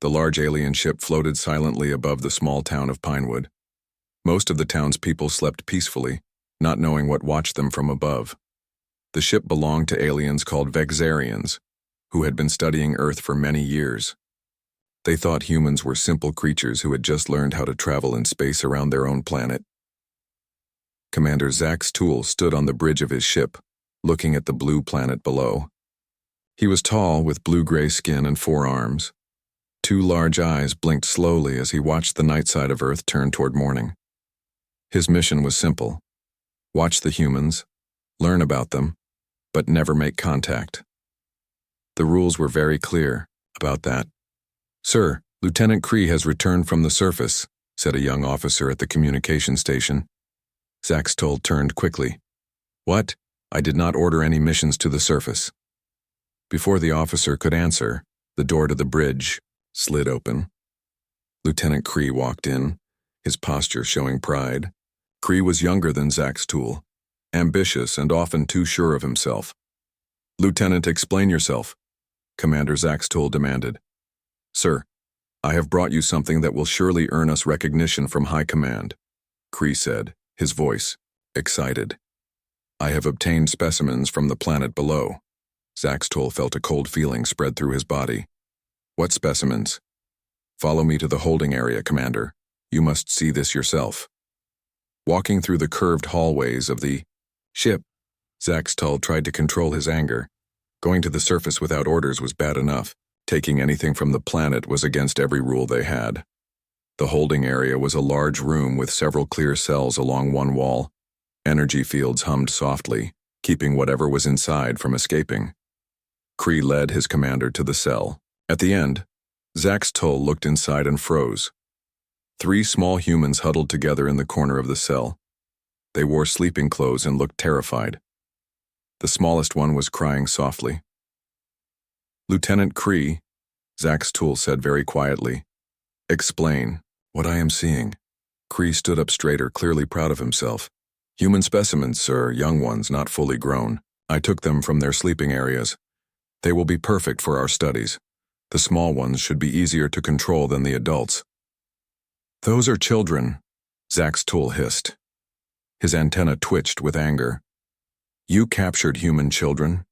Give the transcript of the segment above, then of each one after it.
The large alien ship floated silently above the small town of Pinewood. Most of the town's people slept peacefully, not knowing what watched them from above. The ship belonged to aliens called Vexarians, who had been studying Earth for many years. They thought humans were simple creatures who had just learned how to travel in space around their own planet. Commander Zax Tool stood on the bridge of his ship, looking at the blue planet below. He was tall, with blue-gray skin and 4 arms. 2 large eyes blinked slowly as he watched the night side of Earth turn toward morning. His mission was simple: watch the humans, learn about them, but never make contact. The rules were very clear about that. "Sir, Lieutenant Kree has returned from the surface," said a young officer at the communication station. Zax Toll turned quickly. "What? I did not order any missions to the surface." Before the officer could answer, the door to the bridge slid open. Lieutenant Kree walked in, his posture showing pride. Kree was younger than Zax Tool, ambitious and often too sure of himself. "Lieutenant, explain yourself," Commander Zax Tool demanded. "Sir, I have brought you something that will surely earn us recognition from High Command," Kree said, his voice excited. "I have obtained specimens from the planet below." Zax Toll felt a cold feeling spread through his body. "What specimens?" "Follow me to the holding area, Commander. You must see this yourself." Walking through the curved hallways of the ship, Zax Toll tried to control his anger. Going to the surface without orders was bad enough. Taking anything from the planet was against every rule they had. The holding area was a large room with several clear cells along one wall. Energy fields hummed softly, keeping whatever was inside from escaping. Kree led his commander to the cell. At the end, Zax Toll looked inside and froze. 3 small humans huddled together in the corner of the cell. They wore sleeping clothes and looked terrified. The smallest one was crying softly. "Lieutenant Kree," Zax Tool said very quietly, "explain what I am seeing." Kree stood up straighter, clearly proud of himself. "Human specimens, sir, young ones, not fully grown. I took them from their sleeping areas. They will be perfect for our studies. The small ones should be easier to control than the adults." "Those are children," Zax Tool hissed. His antenna twitched with anger. "You captured human children?"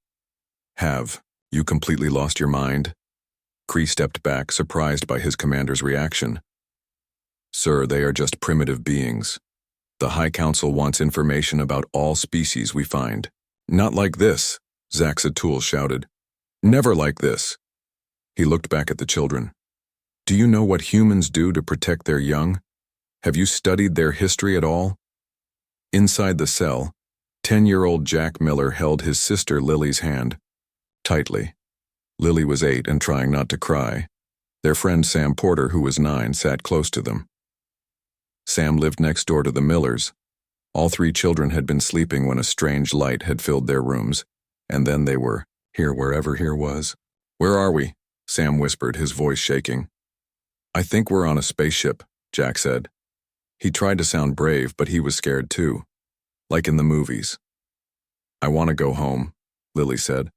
"Have you completely lost your mind?" Kree stepped back, surprised by his commander's reaction. "Sir, they are just primitive beings. The High Council wants information about all species we find." "Not like this," Zax Tool shouted. "Never like this." He looked back at the children. "Do you know what humans do to protect their young? Have you studied their history at all?" Inside the cell, 10-year-old Jack Miller held his sister Lily's hand tightly. Lily was 8 and trying not to cry. Their friend Sam Porter, who was 9, sat close to them. Sam lived next door to the Millers. All 3 children had been sleeping when a strange light had filled their rooms, and then they were here wherever here was. "Where are we?" Sam whispered, his voice shaking. "I think we're on a spaceship," Jack said. He tried to sound brave, but he was scared too, like in the movies. "I want to go home," Lily said.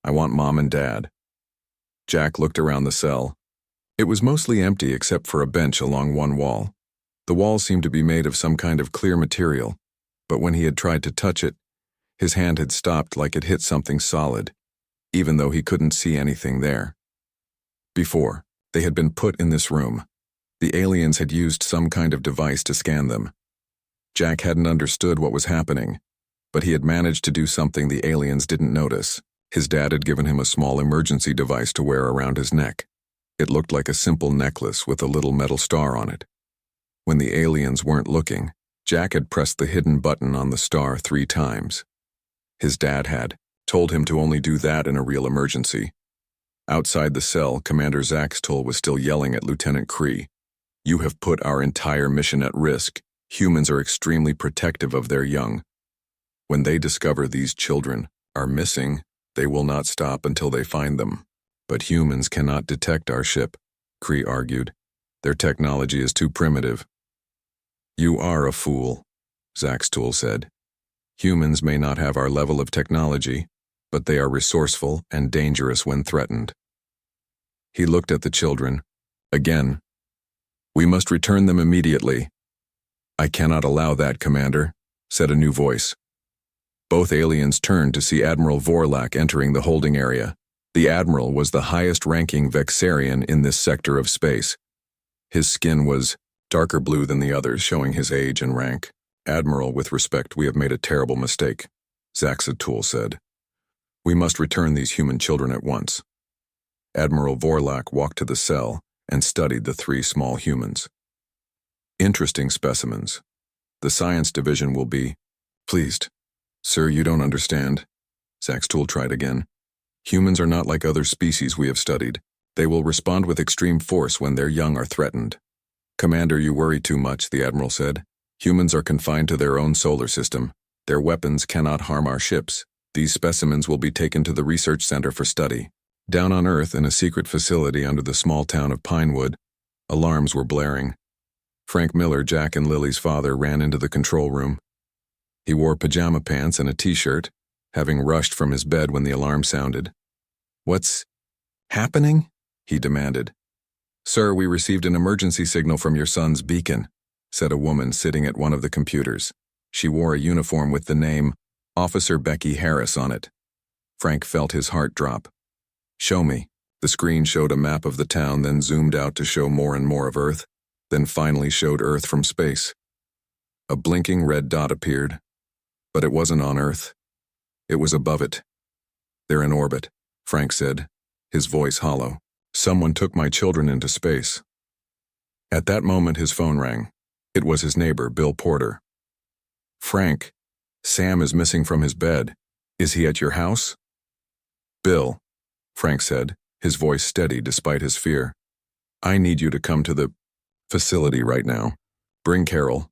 "I want Mom and Dad." Jack looked around the cell. It was mostly empty except for a bench along one wall. The wall seemed to be made of some kind of clear material, but when he had tried to touch it, his hand had stopped like it hit something solid, even though he couldn't see anything there. Before, they had been put in this room. The aliens had used some kind of device to scan them. Jack hadn't understood what was happening, but he had managed to do something the aliens didn't notice. His dad had given him a small emergency device to wear around his neck. It looked like a simple necklace with a little metal star on it. When the aliens weren't looking, Jack had pressed the hidden button on the star 3 times. His dad had told him to only do that in a real emergency. Outside the cell, Commander Zax Toll was still yelling at Lieutenant Kree. "You have put our entire mission at risk. Humans are extremely protective of their young. When they discover these children are missing, they will not stop until they find them." "But humans cannot detect our ship," Kree argued. "Their technology is too primitive." "You are a fool," Zax Tool said. "Humans may not have our level of technology, but they are resourceful and dangerous when threatened." He looked at the children, Again. We must return them immediately. I cannot allow that, Commander, said a new voice. Both aliens turned to see Admiral Vorlak entering the holding area. The Admiral was the highest-ranking Vexarian in this sector of space. His skin was darker blue than the others, showing his age and rank. Admiral, with respect, we have made a terrible mistake, Zaxatul said. We must return these human children at once. Admiral Vorlak walked to the cell and studied the 3 small humans. Interesting specimens. The science division will be pleased. Sir, you don't understand. Zaxatul tried again. Humans are not like other species we have studied. They will respond with extreme force when their young are threatened. Commander, you worry too much, the Admiral said. Humans are confined to their own solar system. Their weapons cannot harm our ships. These specimens will be taken to the research center for study. Down on Earth, in a secret facility under the small town of Pinewood, alarms were blaring. Frank Miller, Jack and Lily's father, ran into the control room. He wore pajama pants and a t-shirt, having rushed from his bed when the alarm sounded. What's happening? He demanded. Sir, we received an emergency signal from your son's beacon, said a woman sitting at one of the computers. She wore a uniform with the name Officer Becky Harris on it. Frank felt his heart drop. Show me. The screen showed a map of the town, then zoomed out to show more and more of Earth, then finally showed Earth from space. A blinking red dot appeared, but it wasn't on Earth. It was above it. They're in orbit, Frank said, his voice hollow. Someone took my children into space. At that moment his phone rang. It was his neighbor, Bill Porter. Frank, Sam is missing from his bed. Is he at your house? Bill, Frank said, his voice steady despite his fear. I need you to come to the facility right now. Bring Carol.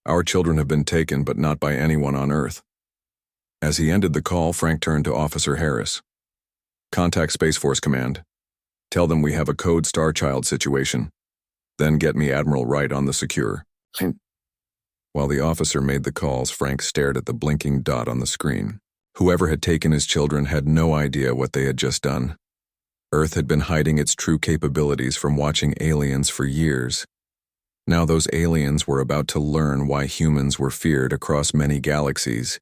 Our children have been taken, but not by anyone on Earth. As he ended the call, Frank turned to Officer Harris. Contact Space Force Command. Tell them we have a code Starchild situation. Then get me Admiral Wright on the secure. While the officer made the calls, Frank stared at the blinking dot on the screen. Whoever had taken his children had no idea what they had just done. Earth had been hiding its true capabilities from watching aliens for years. Now those aliens were about to learn why humans were feared across many galaxies,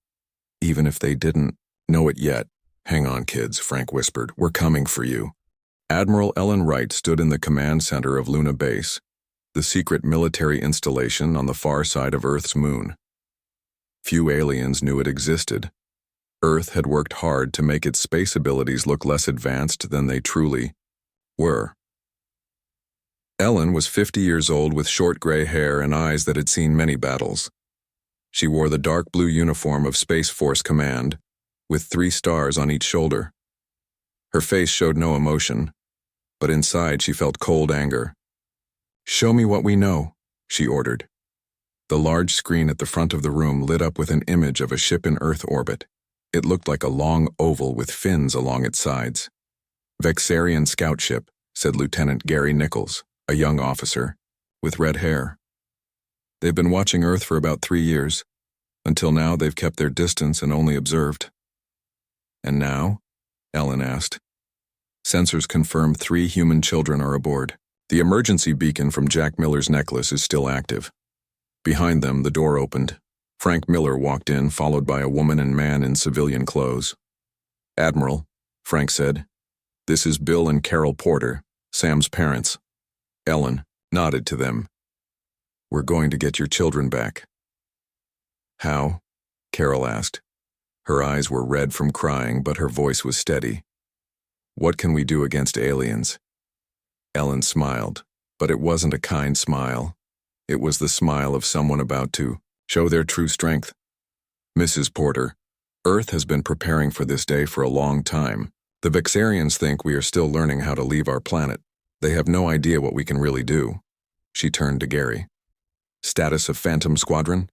even if they didn't know it yet. Hang on, kids, Frank whispered. We're coming for you. Admiral Ellen Wright stood in the command center of Luna Base, the secret military installation on the far side of Earth's moon. Few aliens knew it existed. Earth had worked hard to make its space abilities look less advanced than they truly were. Ellen was 50 years old with short gray hair and eyes that had seen many battles. She wore the dark blue uniform of Space Force Command, with 3 stars on each shoulder. Her face showed no emotion, but inside she felt cold anger. Show me what we know, she ordered. The large screen at the front of the room lit up with an image of a ship in Earth orbit. It looked like a long oval with fins along its sides. Vexarian scout ship, said Lieutenant Gary Nichols, a young officer, with red hair. They've been watching Earth for about 3 years. Until now, they've kept their distance and only observed. And now? Ellen asked. Sensors confirm 3 human children are aboard. The emergency beacon from Jack Miller's necklace is still active. Behind them, the door opened. Frank Miller walked in, followed by a woman and man in civilian clothes. Admiral, Frank said, this is Bill and Carol Porter, Sam's parents. Ellen nodded to them. We're going to get your children back. How? Carol asked. Her eyes were red from crying, but her voice was steady. What can we do against aliens? Ellen smiled, but it wasn't a kind smile. It was the smile of someone about to show their true strength. Mrs. Porter, Earth has been preparing for this day for a long time. The Vexarians think we are still learning how to leave our planet. They have no idea what we can really do. She turned to Gary. Status of Phantom Squadron?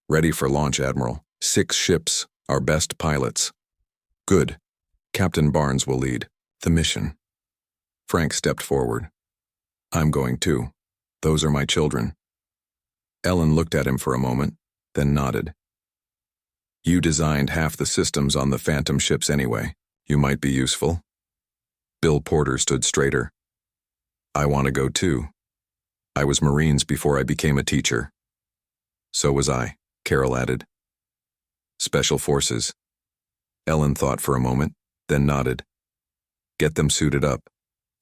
Ready for launch, Admiral. 6 ships, our best pilots. Good. Captain Barnes will lead the mission. Frank stepped forward. I'm going too. Those are my children. Ellen looked at him for a moment, then nodded. You designed half the systems on the Phantom ships anyway. You might be useful. Bill Porter stood straighter. I want to go too. I was Marines before I became a teacher. So was I, Carol added. Special Forces. Ellen thought for a moment, then nodded. Get them suited up.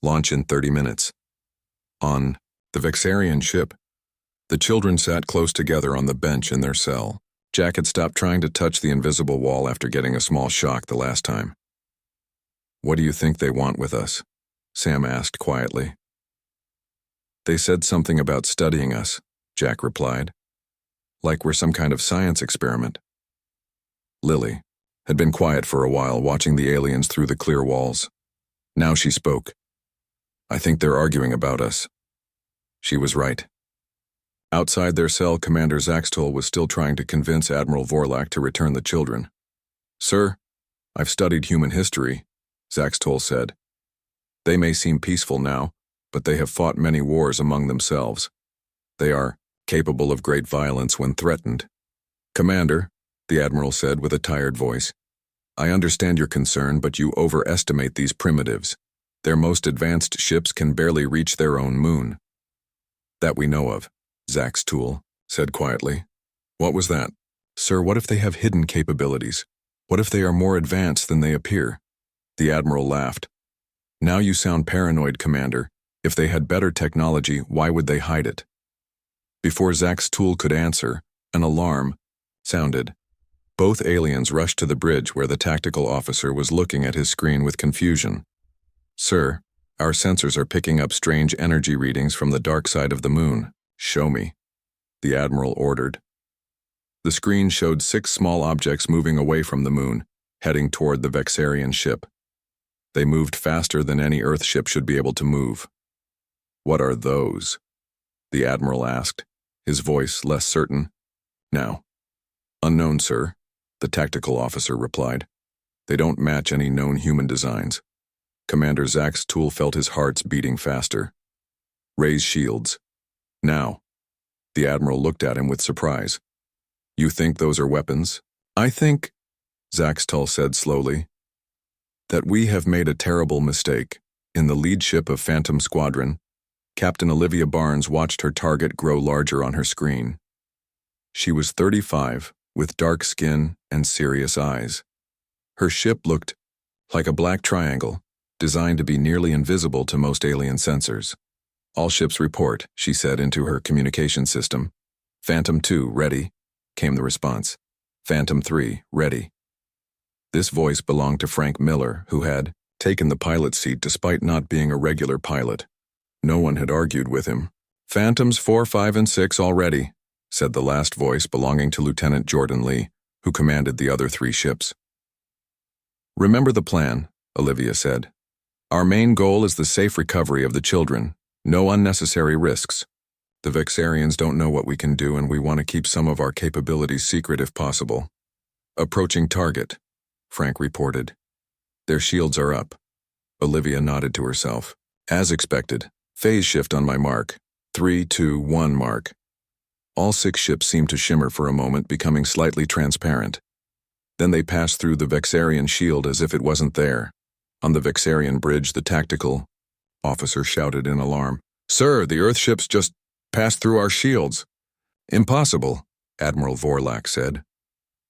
Launch in 30 minutes. On the Vexarian ship, the children sat close together on the bench in their cell. Jack had stopped trying to touch the invisible wall after getting a small shock the last time. What do you think they want with us? Sam asked quietly. They said something about studying us, Jack replied. Like we're some kind of science experiment. Lily had been quiet for a while, watching the aliens through the clear walls. Now she spoke. I think they're arguing about us. She was right. Outside their cell, Commander Zaxtol was still trying to convince Admiral Vorlak to return the children. Sir, I've studied human history, Zaxtol said. They may seem peaceful now, but they have fought many wars among themselves. They are capable of great violence when threatened. Commander, the Admiral said with a tired voice, I understand your concern, but you overestimate these primitives. Their most advanced ships can barely reach their own moon. That we know of, Zaxtol said quietly. What was that? Sir, what if they have hidden capabilities? What if they are more advanced than they appear? The Admiral laughed. Now you sound paranoid, Commander. If they had better technology, why would they hide it? Before Zaxtol could answer, an alarm sounded. Both aliens rushed to the bridge where the tactical officer was looking at his screen with confusion. Sir, our sensors are picking up strange energy readings from the dark side of the moon. Show me, the Admiral ordered. The screen showed 6 small objects moving away from the moon, heading toward the Vexarian ship. They moved faster than any Earth ship should be able to move. What are those? The Admiral asked, his voice less certain. Now. Unknown, sir, the tactical officer replied. They don't match any known human designs. Commander Zaxtol felt his heart's beating faster. Raise shields. Now. The Admiral looked at him with surprise. You think those are weapons? I think, Zaxtol said slowly, that we have made a terrible mistake. In the lead ship of Phantom Squadron, Captain Olivia Barnes watched her target grow larger on her screen. She was 35, with dark skin and serious eyes. Her ship looked like a black triangle, designed to be nearly invisible to most alien sensors. All ships report, she said into her communication system. Phantom 2, ready, came the response. Phantom 3, ready. This voice belonged to Frank Miller, who had taken the pilot seat despite not being a regular pilot. No one had argued with him. Phantoms 4, 5, and 6 already, said the last voice belonging to Lieutenant Jordan Lee, who commanded the other 3 ships. Remember the plan, Olivia said. Our main goal is the safe recovery of the children. No unnecessary risks. The Vexarians don't know what we can do, and we want to keep some of our capabilities secret if possible. Approaching target, Frank reported. Their shields are up. Olivia nodded to herself. As expected. Phase shift on my mark. 3, 2, 1 mark. All 6 ships seemed to shimmer for a moment, becoming slightly transparent. Then they passed through the Vexarian shield as if it wasn't there. On the Vexarian bridge, the tactical officer shouted in alarm. Sir, the Earth ships just passed through our shields. Impossible, Admiral Vorlak said.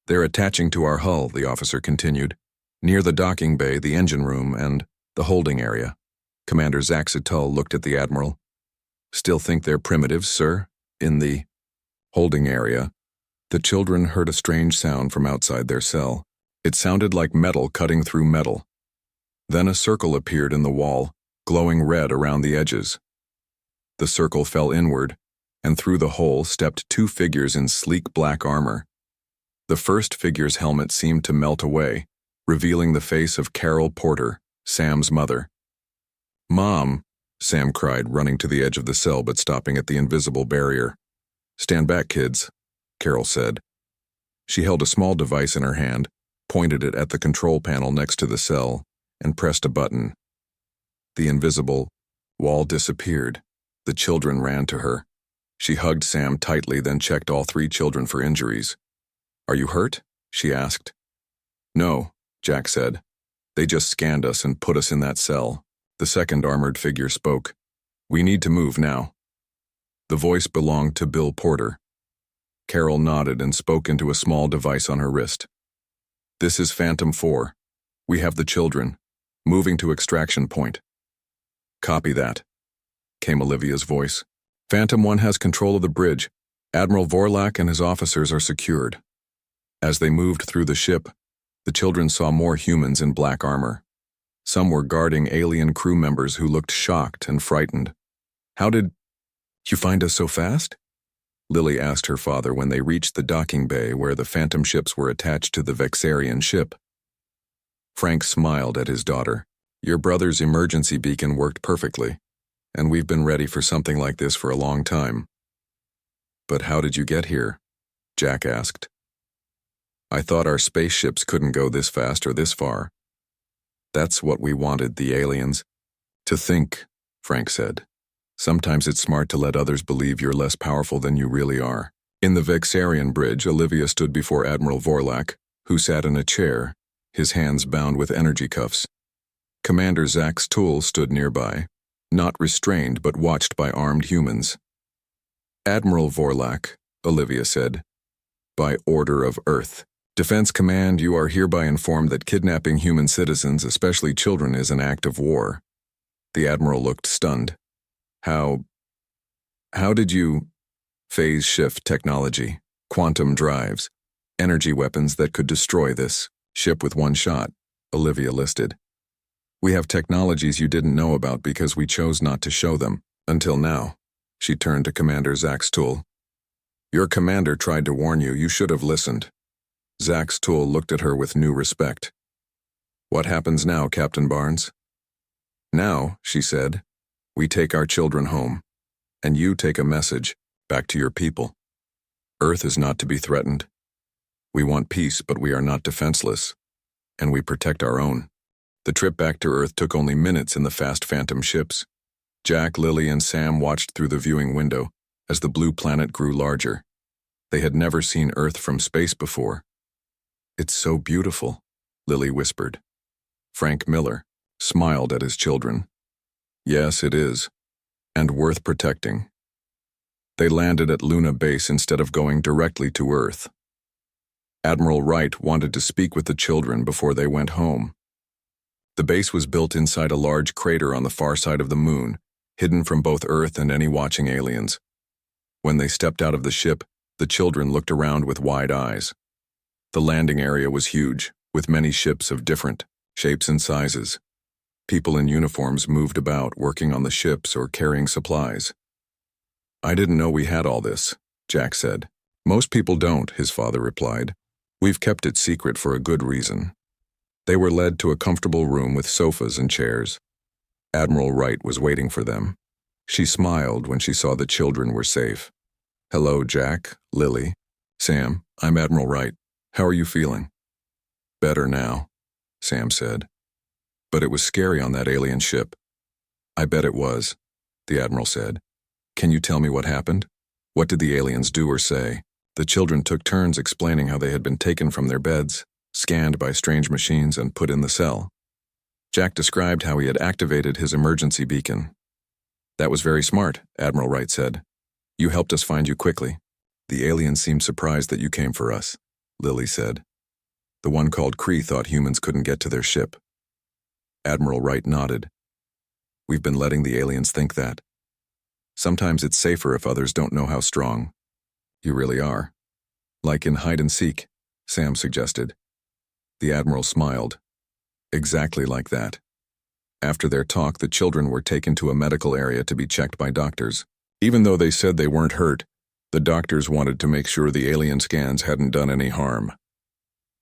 They're attaching to our hull, the officer continued. Near the docking bay, the engine room, and the holding area. Commander Zaxtol looked at the Admiral. Still think they're primitives, sir? In the holding area, the children heard a strange sound from outside their cell. It sounded like metal cutting through metal. Then a circle appeared in the wall, glowing red around the edges. The circle fell inward, and through the hole stepped 2 figures in sleek black armor. The first figure's helmet seemed to melt away, revealing the face of Carol Porter, Sam's mother. Mom, Sam cried, running to the edge of the cell but stopping at the invisible barrier. Stand back, kids, Carol said. She held a small device in her hand, pointed it at the control panel next to the cell, and pressed a button. The invisible wall disappeared. The children ran to her. She hugged Sam tightly, then checked all 3 children for injuries. Are you hurt? She asked. No, Jack said. They just scanned us and put us in that cell. The second armored figure spoke. We need to move now. The voice belonged to Bill Porter. Carol nodded and spoke into a small device on her wrist. This is Phantom 4. We have the children. Moving to extraction point. Copy that, came Olivia's voice. Phantom 1 has control of the bridge. Admiral Vorlak and his officers are secured. As they moved through the ship, the children saw more humans in black armor. Some were guarding alien crew members who looked shocked and frightened. How did you find us so fast? Lily asked her father when they reached the docking bay where the Phantom ships were attached to the Vexarian ship. Frank smiled at his daughter. Your brother's emergency beacon worked perfectly, and we've been ready for something like this for a long time. But how did you get here? Jack asked. I thought our spaceships couldn't go this fast or this far. That's what we wanted the aliens to think, Frank said. Sometimes it's smart to let others believe you're less powerful than you really are. In the Vexarian bridge, Olivia stood before Admiral Vorlak, who sat in a chair, his hands bound with energy cuffs. Commander Zax Tool stood nearby, not restrained but watched by armed humans. Admiral Vorlak, Olivia said, by order of Earth. Defense Command, you are hereby informed that kidnapping human citizens, especially children, is an act of war. The Admiral looked stunned. How did you? Phase shift technology, quantum drives, energy weapons that could destroy this ship with one shot, Olivia listed. We have technologies you didn't know about because we chose not to show them, until now. She turned to Commander Zax Tool. Your commander tried to warn you, you should have listened. Zax Tool looked at her with new respect. What happens now, Captain Barnes? Now, she said, we take our children home, and you take a message back to your people. Earth is not to be threatened. We want peace, but we are not defenseless, and we protect our own. The trip back to Earth took only minutes in the fast Phantom ships. Jack, Lily, and Sam watched through the viewing window as the blue planet grew larger. They had never seen Earth from space before. It's so beautiful, Lily whispered. Frank Miller smiled at his children. Yes, it is, and worth protecting. They landed at Luna Base instead of going directly to Earth. Admiral Wright wanted to speak with the children before they went home. The base was built inside a large crater on the far side of the moon, hidden from both Earth and any watching aliens. When they stepped out of the ship, the children looked around with wide eyes. The landing area was huge, with many ships of different shapes and sizes. People in uniforms moved about, working on the ships or carrying supplies. I didn't know we had all this, Jack said. Most people don't, his father replied. We've kept it secret for a good reason. They were led to a comfortable room with sofas and chairs. Admiral Wright was waiting for them. She smiled when she saw the children were safe. Hello, Jack, Lily, Sam, I'm Admiral Wright. How are you feeling? Better now, Sam said. But it was scary on that alien ship. I bet it was, the Admiral said. Can you tell me what happened? What did the aliens do or say? The children took turns explaining how they had been taken from their beds, scanned by strange machines, and put in the cell. Jack described how he had activated his emergency beacon. That was very smart, Admiral Wright said. You helped us find you quickly. The aliens seemed surprised that you came for us, Lily said. The one called Cree thought humans couldn't get to their ship. Admiral Wright nodded. We've been letting the aliens think that. Sometimes it's safer if others don't know how strong you really are. Like in hide and seek, Sam suggested. The Admiral smiled. Exactly like that. After their talk, the children were taken to a medical area to be checked by doctors. Even though they said they weren't hurt, the doctors wanted to make sure the alien scans hadn't done any harm.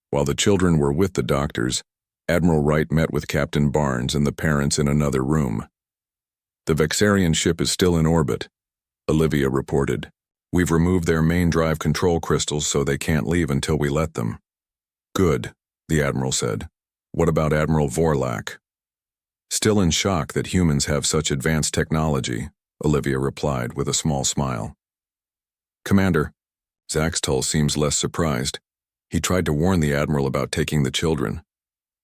While the children were with the doctors, Admiral Wright met with Captain Barnes and the parents in another room. The Vexarian ship is still in orbit, Olivia reported. We've removed their main drive control crystals so they can't leave until we let them. Good, the Admiral said. What about Admiral Vorlak? Still in shock that humans have such advanced technology, Olivia replied with a small smile. Commander, Zaxtel seems less surprised. He tried to warn the Admiral about taking the children.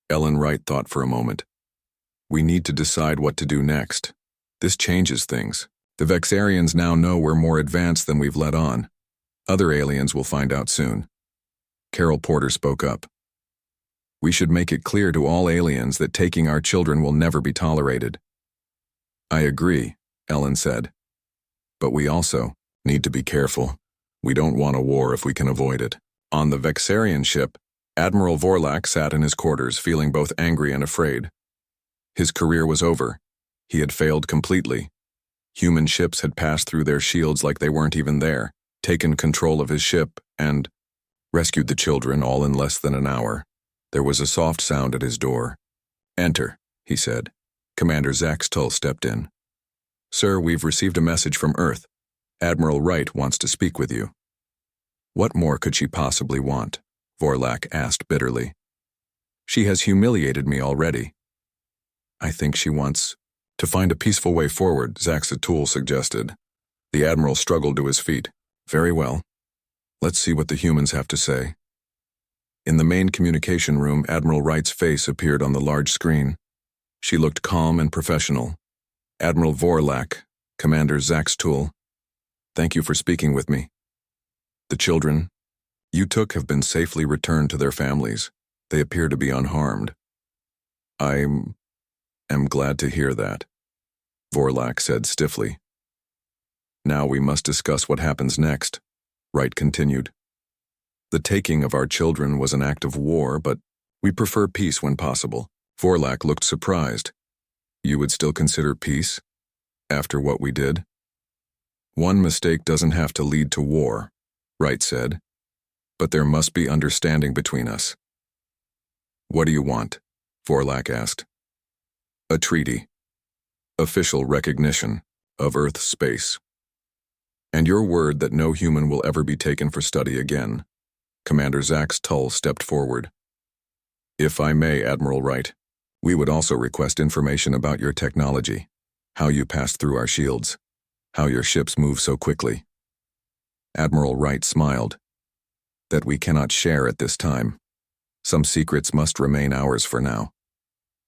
Ellen Wright thought for a moment. We need to decide what to do next. This changes things. The Vexarians now know we're more advanced than we've let on. Other aliens will find out soon. Carol Porter spoke up. We should make it clear to all aliens that taking our children will never be tolerated. I agree, Ellen said. But we also need to be careful. We don't want a war if we can avoid it. On the Vexarian ship, Admiral Vorlak sat in his quarters feeling both angry and afraid. His career was over. He had failed completely. Human ships had passed through their shields like they weren't even there, taken control of his ship, and rescued the children all in less than an hour. There was a soft sound at his door. Enter, he said. Commander Zaxtull stepped in. Sir, we've received a message from Earth. Admiral Wright wants to speak with you. What more could she possibly want? Vorlak asked bitterly. She has humiliated me already. I think she wants to find a peaceful way forward, Zaxtull suggested. The Admiral struggled to his feet. Very well. Let's see what the humans have to say. In the main communication room, Admiral Wright's face appeared on the large screen. She looked calm and professional. Admiral Vorlak, Commander Zaxtull, thank you for speaking with me. The children you took have been safely returned to their families. They appear to be unharmed. I am glad to hear that, Vorlak said stiffly. Now we must discuss what happens next, Wright continued. The taking of our children was an act of war, but we prefer peace when possible. Vorlak looked surprised. You would still consider peace? After what we did? One mistake doesn't have to lead to war, Wright said. But there must be understanding between us. What do you want? Vorlak asked. A treaty. Official recognition of Earth's space. And your word that no human will ever be taken for study again. Commander Zaxtull stepped forward. If I may, Admiral Wright, we would also request information about your technology, how you passed through our shields, how your ships move so quickly. Admiral Wright smiled. That we cannot share at this time. Some secrets must remain ours for now.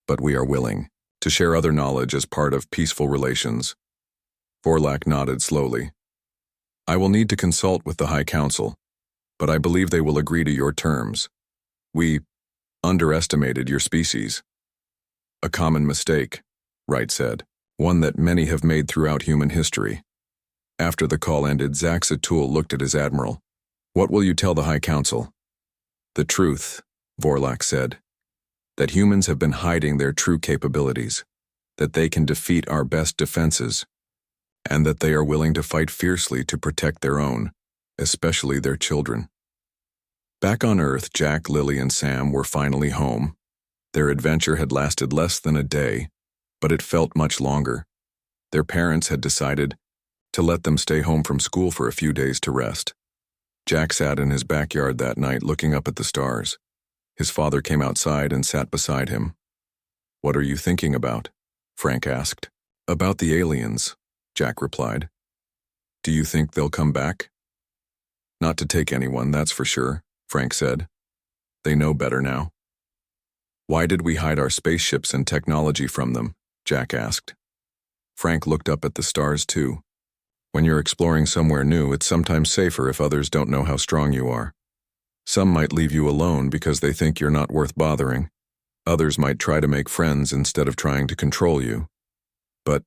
But we are willing to share other knowledge as part of peaceful relations. Vorlak nodded slowly. I will need to consult with the High Council, but I believe they will agree to your terms. We underestimated your species. A common mistake, Wright said, one that many have made throughout human history. After the call ended, Zaxtull looked at his admiral. What will you tell the High Council? The truth, Vorlak said, that humans have been hiding their true capabilities, that they can defeat our best defenses, and that they are willing to fight fiercely to protect their own, especially their children. Back on Earth, Jack, Lily, and Sam were finally home. Their adventure had lasted less than a day, but it felt much longer. Their parents had decided to let them stay home from school for a few days to rest. Jack sat in his backyard that night looking up at the stars. His father came outside and sat beside him. What are you thinking about? Frank asked. About the aliens, Jack replied. Do you think they'll come back? Not to take anyone, that's for sure, Frank said. They know better now. Why did we hide our spaceships and technology from them? Jack asked. Frank looked up at the stars too. When you're exploring somewhere new, it's sometimes safer if others don't know how strong you are. Some might leave you alone because they think you're not worth bothering. Others might try to make friends instead of trying to control you. But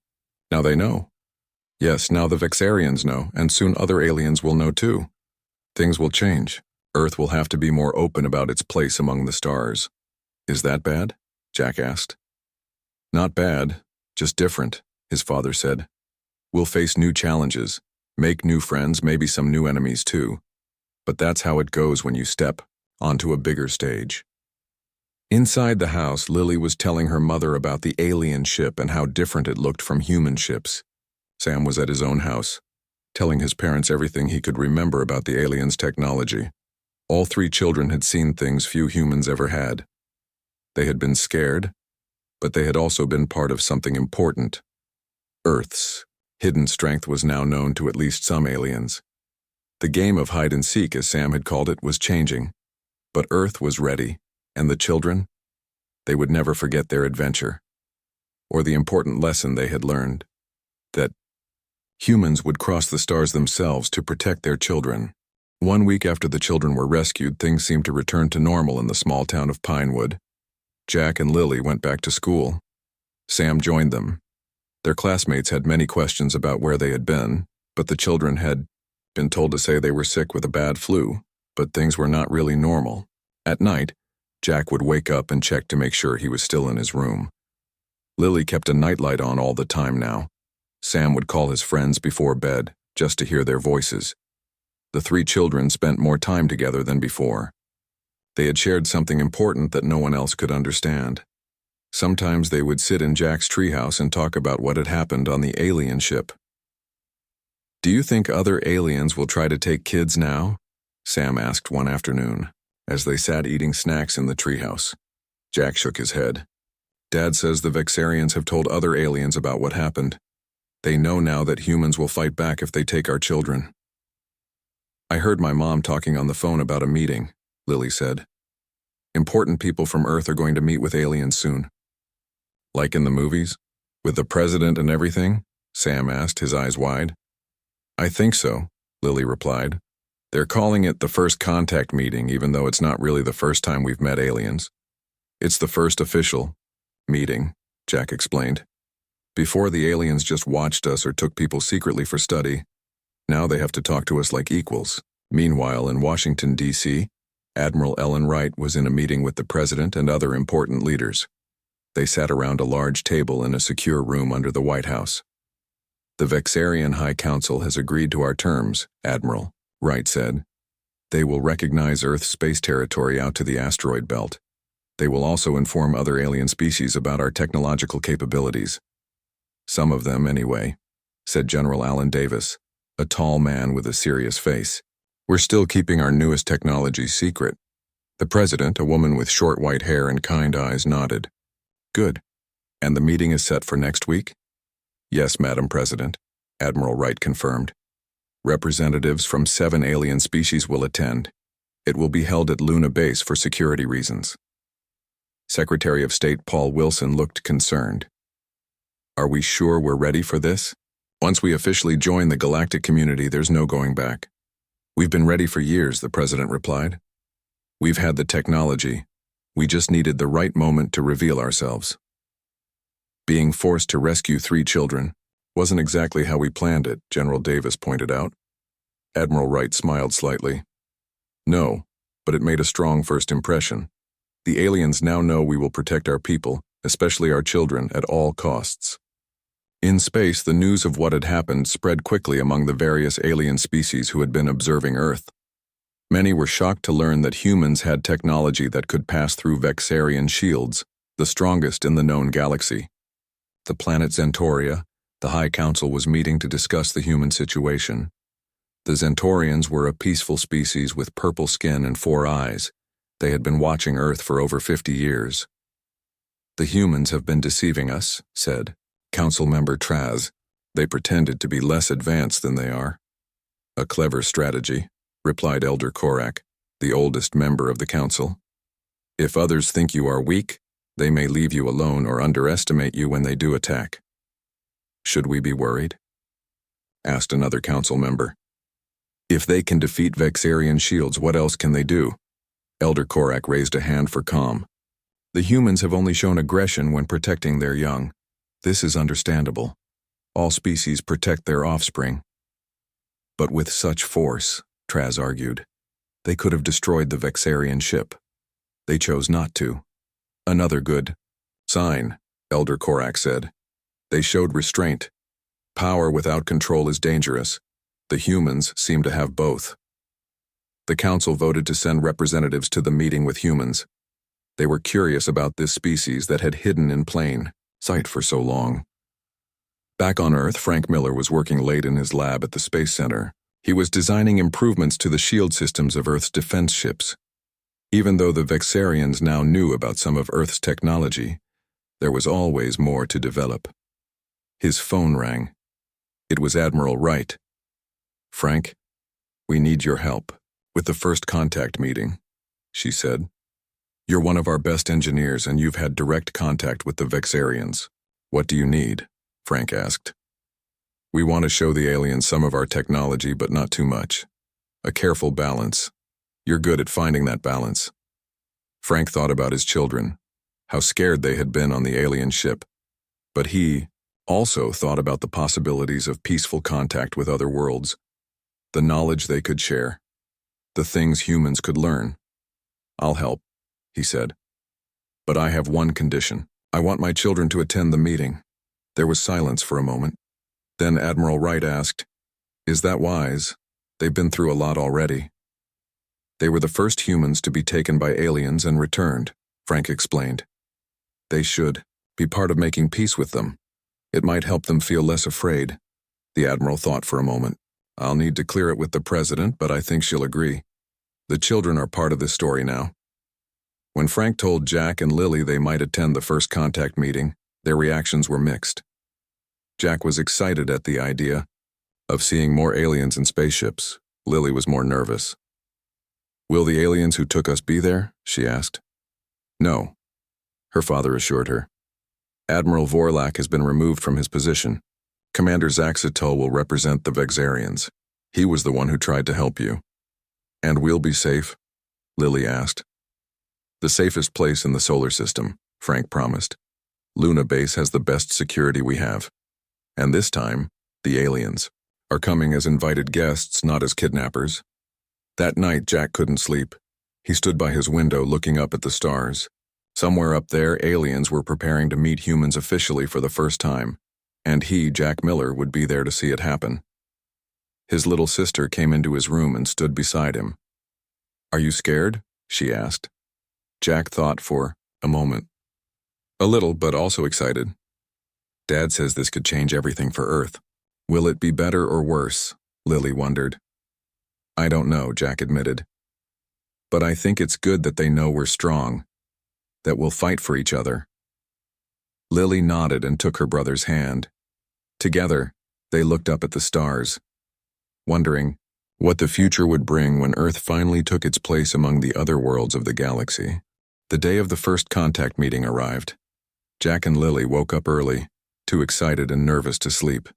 now they know. Yes, now the Vexarians know, and soon other aliens will know too. Things will change. Earth will have to be more open about its place among the stars. Is that bad? Jack asked. Not bad, just different, his father said. We'll face new challenges, make new friends, maybe some new enemies too. But that's how it goes when you step onto a bigger stage. Inside the house, Lily was telling her mother about the alien ship and how different it looked from human ships. Sam was at his own house, telling his parents everything he could remember about the aliens' technology. All three children had seen things few humans ever had. They had been scared, but they had also been part of something important. Earth's hidden strength was now known to at least some aliens. The game of hide-and-seek, as Sam had called it, was changing. But Earth was ready, and the children? They would never forget their adventure, or the important lesson they had learned. that humans would cross the stars themselves to protect their children. 1 week after the children were rescued, things seemed to return to normal in the small town of Pinewood. Jack and Lily went back to school. Sam joined them. Their classmates had many questions about where they had been, but the children had been told to say they were sick with a bad flu, but things were not really normal. At night, Jack would wake up and check to make sure he was still in his room. Lily kept a nightlight on all the time now. Sam would call his friends before bed, just to hear their voices. The 3 children spent more time together than before. They had shared something important that no one else could understand. Sometimes they would sit in Jack's treehouse and talk about what had happened on the alien ship. "Do you think other aliens will try to take kids now?" Sam asked one afternoon, as they sat eating snacks in the treehouse. Jack shook his head. "Dad says the Vexarians have told other aliens about what happened. They know now that humans will fight back if they take our children." "I heard my mom talking on the phone about a meeting," Lily said. "Important people from Earth are going to meet with aliens soon." "Like in the movies? With the president and everything?" Sam asked, his eyes wide. "I think so," Lily replied. "They're calling it the first contact meeting, even though it's not really the first time we've met aliens. It's the first official meeting," Jack explained. "Before, the aliens just watched us or took people secretly for study. Now they have to talk to us like equals." Meanwhile, in Washington, D.C., Admiral Ellen Wright was in a meeting with the president and other important leaders. They sat around a large table in a secure room under the White House. "The Vexarian High Council has agreed to our terms," Admiral Wright said. "They will recognize Earth's space territory out to the asteroid belt. They will also inform other alien species about our technological capabilities. Some of them, anyway," said General Alan Davis, a tall man with a serious face. "We're still keeping our newest technology secret." The president, a woman with short white hair and kind eyes, nodded. "Good. And the meeting is set for next week?" "Yes, Madam President," Admiral Wright confirmed. "Representatives from 7 alien species will attend. It will be held at Luna Base for security reasons." Secretary of State Paul Wilson looked concerned. "Are we sure we're ready for this? Once we officially join the galactic community, there's no going back." "We've been ready for years," the president replied. "We've had the technology. We just needed the right moment to reveal ourselves." "Being forced to rescue 3 children wasn't exactly how we planned it," General Davis pointed out. Admiral Wright smiled slightly. "No, but it made a strong first impression. The aliens now know we will protect our people, especially our children, at all costs." In space, the news of what had happened spread quickly among the various alien species who had been observing Earth. Many were shocked to learn that humans had technology that could pass through Vexarian shields, the strongest in the known galaxy. The planet Zentoria, the High Council was meeting to discuss the human situation. The Zentorians were a peaceful species with purple skin and 4 eyes. They had been watching Earth for over 50 years. "The humans have been deceiving us," said Council Member Traz. "They pretended to be less advanced than they are." "A clever strategy," replied Elder Korak, the oldest member of the council. "If others think you are weak, they may leave you alone or underestimate you when they do attack." "Should we be worried?" asked another council member. "If they can defeat Vexarian shields, what else can they do?" Elder Korak raised a hand for calm. "The humans have only shown aggression when protecting their young. This is understandable. All species protect their offspring." "But with such force," Traz argued, "they could have destroyed the Vexarian ship. They chose not to." "Another good sign," Elder Korak said. "They showed restraint. Power without control is dangerous. The humans seem to have both." The council voted to send representatives to the meeting with humans. They were curious about this species that had hidden in plain sight for so long. Back on Earth, Frank Miller was working late in his lab at the Space Center. He was designing improvements to the shield systems of Earth's defense ships. Even though the Vexarians now knew about some of Earth's technology, there was always more to develop. His phone rang. It was Admiral Wright. "Frank, we need your help with the first contact meeting," she said. "You're one of our best engineers and you've had direct contact with the Vexarians. What do you need?" Frank asked. We want to show the aliens some of our technology, but not too much. A careful balance. You're good at finding that balance. Frank thought about his children, how scared they had been on the alien ship. But he also thought about the possibilities of peaceful contact with other worlds, the knowledge they could share, the things humans could learn. I'll help, he said. But I have one condition. I want my children to attend the meeting. There was silence for a moment. Then Admiral Wright asked, "Is that wise? They've been through a lot already." They were the first humans to be taken by aliens and returned, Frank explained. They should be part of making peace with them. It might help them feel less afraid. The Admiral thought for a moment. I'll need to clear it with the President, but I think she'll agree. The children are part of this story now. When Frank told Jack and Lily they might attend the first contact meeting, their reactions were mixed. Jack was excited at the idea of seeing more aliens and spaceships. Lily was more nervous. "Will the aliens who took us be there?" she asked. "No," her father assured her. "Admiral Vorlak has been removed from his position. Commander Zaxito will represent the Vexarians. He was the one who tried to help you." "And we'll be safe?" Lily asked. "The safest place in the solar system," Frank promised. "Luna Base has the best security we have. And this time, the aliens are coming as invited guests, not as kidnappers." That night, Jack couldn't sleep. He stood by his window looking up at the stars. Somewhere up there, aliens were preparing to meet humans officially for the first time, and he, Jack Miller, would be there to see it happen. His little sister came into his room and stood beside him. "Are you scared?" she asked. Jack thought for a moment. A little, but also excited. "Dad says this could change everything for Earth. Will it be better or worse?" Lily wondered. "I don't know," Jack admitted. "But I think it's good that they know we're strong, that we'll fight for each other." Lily nodded and took her brother's hand. Together, they looked up at the stars, wondering what the future would bring when Earth finally took its place among the other worlds of the galaxy. The day of the first contact meeting arrived. Jack and Lily woke up early, too excited and nervous to sleep.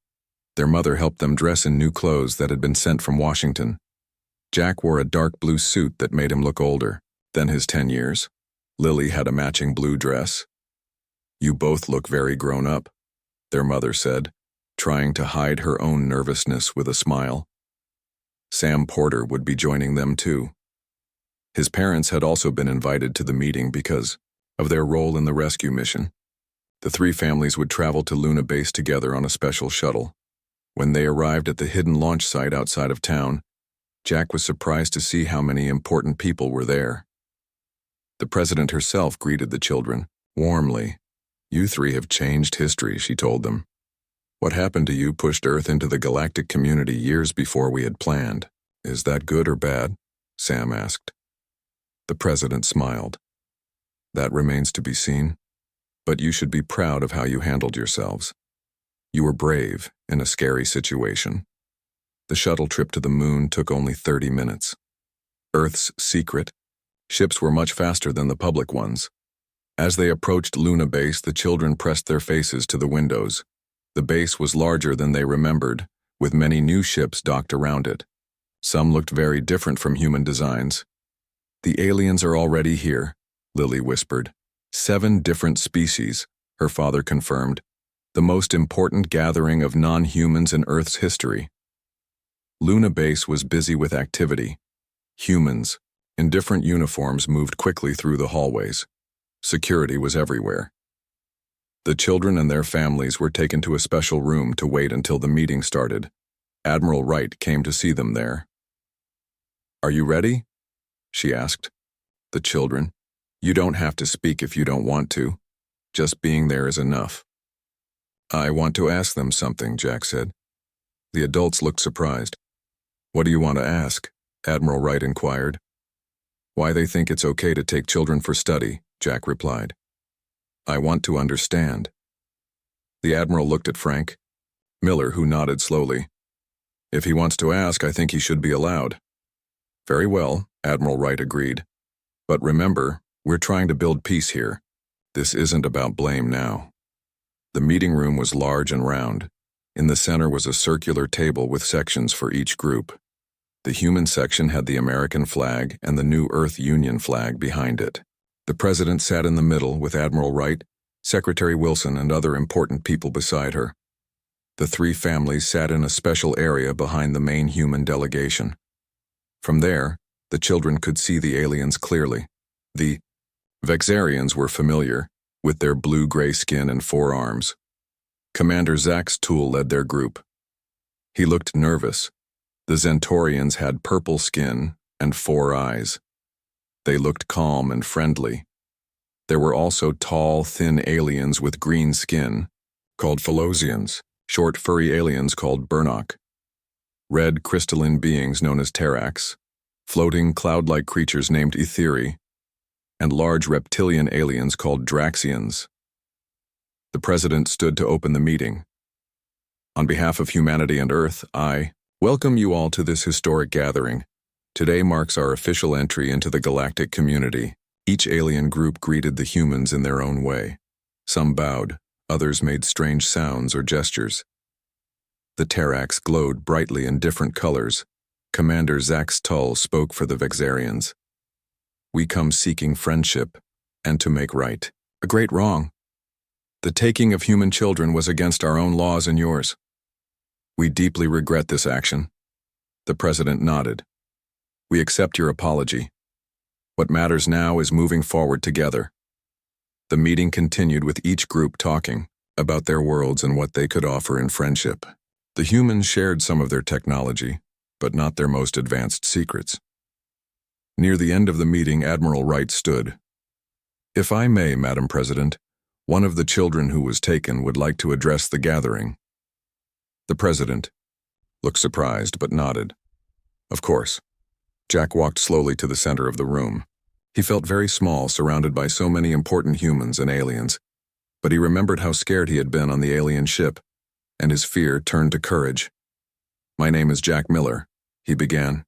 Their mother helped them dress in new clothes that had been sent from Washington. Jack wore a dark blue suit that made him look older than his 10 years. Lily had a matching blue dress. "You both look very grown up," their mother said, trying to hide her own nervousness with a smile. Sam Porter would be joining them too. His parents had also been invited to the meeting because of their role in the rescue mission. The three families would travel to Luna Base together on a special shuttle. When they arrived at the hidden launch site outside of town, Jack was surprised to see how many important people were there. The President herself greeted the children warmly. "You three have changed history," she told them. "What happened to you pushed Earth into the galactic community years before we had planned. Is that good or bad?" Sam asked. The President smiled. "That remains to be seen. But you should be proud of how you handled yourselves. You were brave in a scary situation." The shuttle trip to the moon took only 30 minutes. Earth's secret. Ships were much faster than the public ones. As they approached Luna Base, the children pressed their faces to the windows. The base was larger than they remembered, with many new ships docked around it. Some looked very different from human designs. "The aliens are already here," Lily whispered. 7 different species, her father confirmed. The most important gathering of non-humans in Earth's history. Luna Base was busy with activity. Humans, in different uniforms, moved quickly through the hallways. Security was everywhere. The children and their families were taken to a special room to wait until the meeting started. Admiral Wright came to see them there. "Are you ready?" she asked. The children, "You don't have to speak if you don't want to. Just being there is enough." "I want to ask them something," Jack said. The adults looked surprised. "What do you want to ask?" Admiral Wright inquired. "Why they think it's okay to take children for study," Jack replied. "I want to understand." The Admiral looked at Frank Miller, who nodded slowly. "If he wants to ask, I think he should be allowed." "Very well," Admiral Wright agreed. "But remember, we're trying to build peace here. This isn't about blame now." The meeting room was large and round. In the center was a circular table with sections for each group. The human section had the American flag and the New Earth Union flag behind it. The president sat in the middle with Admiral Wright, Secretary Wilson, and other important people beside her. The three families sat in a special area behind the main human delegation. From there, the children could see the aliens clearly. The Vexarians were familiar, with their blue-gray skin and 4 arms. Commander Zax Tool led their group. He looked nervous. The Zentorians had purple skin and 4 eyes. They looked calm and friendly. There were also tall, thin aliens with green skin, called Phalosians, short, furry aliens called Burnock, red, crystalline beings known as Terax, floating, cloud-like creatures named Etheri, and large reptilian aliens called Draxians. The president stood to open the meeting. On behalf of humanity and Earth, I welcome you all to this historic gathering. Today marks our official entry into the galactic community. Each alien group greeted the humans in their own way. Some bowed, others made strange sounds or gestures. The Terax glowed brightly in different colors. Commander Zax Tull spoke for the Vexarians. We come seeking friendship and to make right a great wrong. The taking of human children was against our own laws and yours. We deeply regret this action. The president nodded. We accept your apology. What matters now is moving forward together. The meeting continued with each group talking about their worlds and what they could offer in friendship. The humans shared some of their technology, but not their most advanced secrets. Near the end of the meeting, Admiral Wright stood. If I may, Madam President, one of the children who was taken would like to address the gathering. The president looked surprised but nodded. Of course. Jack walked slowly to the center of the room. He felt very small, surrounded by so many important humans and aliens, but he remembered how scared he had been on the alien ship, and his fear turned to courage. My name is Jack Miller, he began.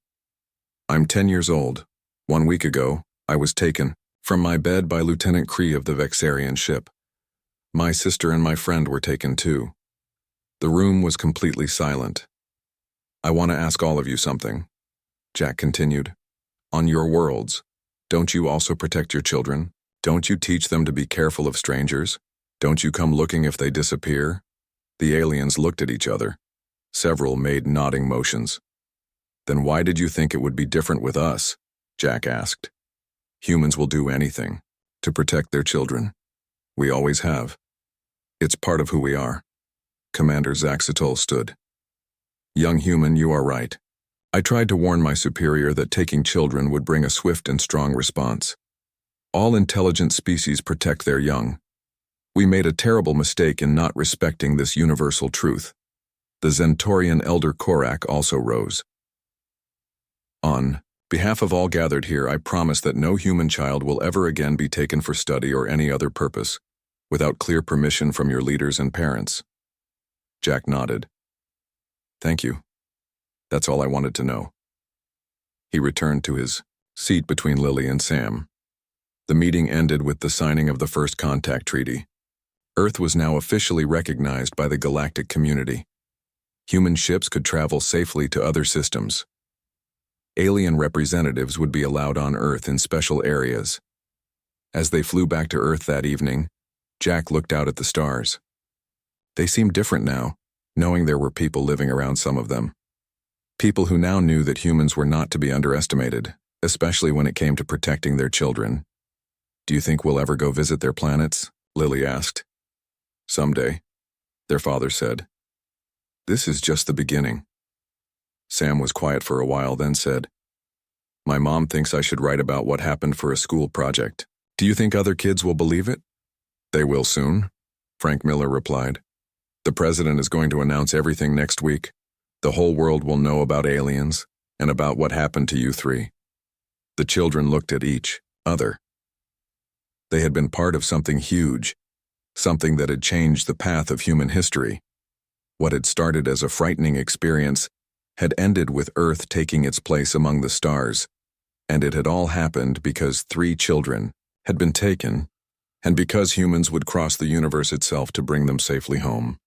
I'm 10 years old. 1 week ago, I was taken from my bed by Lieutenant Cree of the Vexarian ship. My sister and my friend were taken too. The room was completely silent. I want to ask all of you something, Jack continued. On your worlds, don't you also protect your children? Don't you teach them to be careful of strangers? Don't you come looking if they disappear? The aliens looked at each other. Several made nodding motions. Then why did you think it would be different with us? Jack asked. Humans will do anything to protect their children. We always have. It's part of who we are. Commander Zaxatol stood. Young human, you are right. I tried to warn my superior that taking children would bring a swift and strong response. All intelligent species protect their young. We made a terrible mistake in not respecting this universal truth. The Zentorian Elder Korak also rose. On behalf of all gathered here, I promise that no human child will ever again be taken for study or any other purpose, without clear permission from your leaders and parents. Jack nodded. Thank you. That's all I wanted to know. He returned to his seat between Lily and Sam. The meeting ended with the signing of the First Contact Treaty. Earth was now officially recognized by the galactic community. Human ships could travel safely to other systems. Alien representatives would be allowed on Earth in special areas. As they flew back to Earth that evening, Jack looked out at the stars. They seemed different now, knowing there were people living around some of them. People who now knew that humans were not to be underestimated, especially when it came to protecting their children. Do you think we'll ever go visit their planets? Lily asked. Someday, their father said. This is just the beginning. Sam was quiet for a while, then said, My mom thinks I should write about what happened for a school project. Do you think other kids will believe it? They will soon, Frank Miller replied. The president is going to announce everything next week. The whole world will know about aliens and about what happened to you three. The children looked at each other. They had been part of something huge, something that had changed the path of human history. What had started as a frightening experience had ended with Earth taking its place among the stars, and it had all happened because 3 children had been taken, and because humans would cross the universe itself to bring them safely home.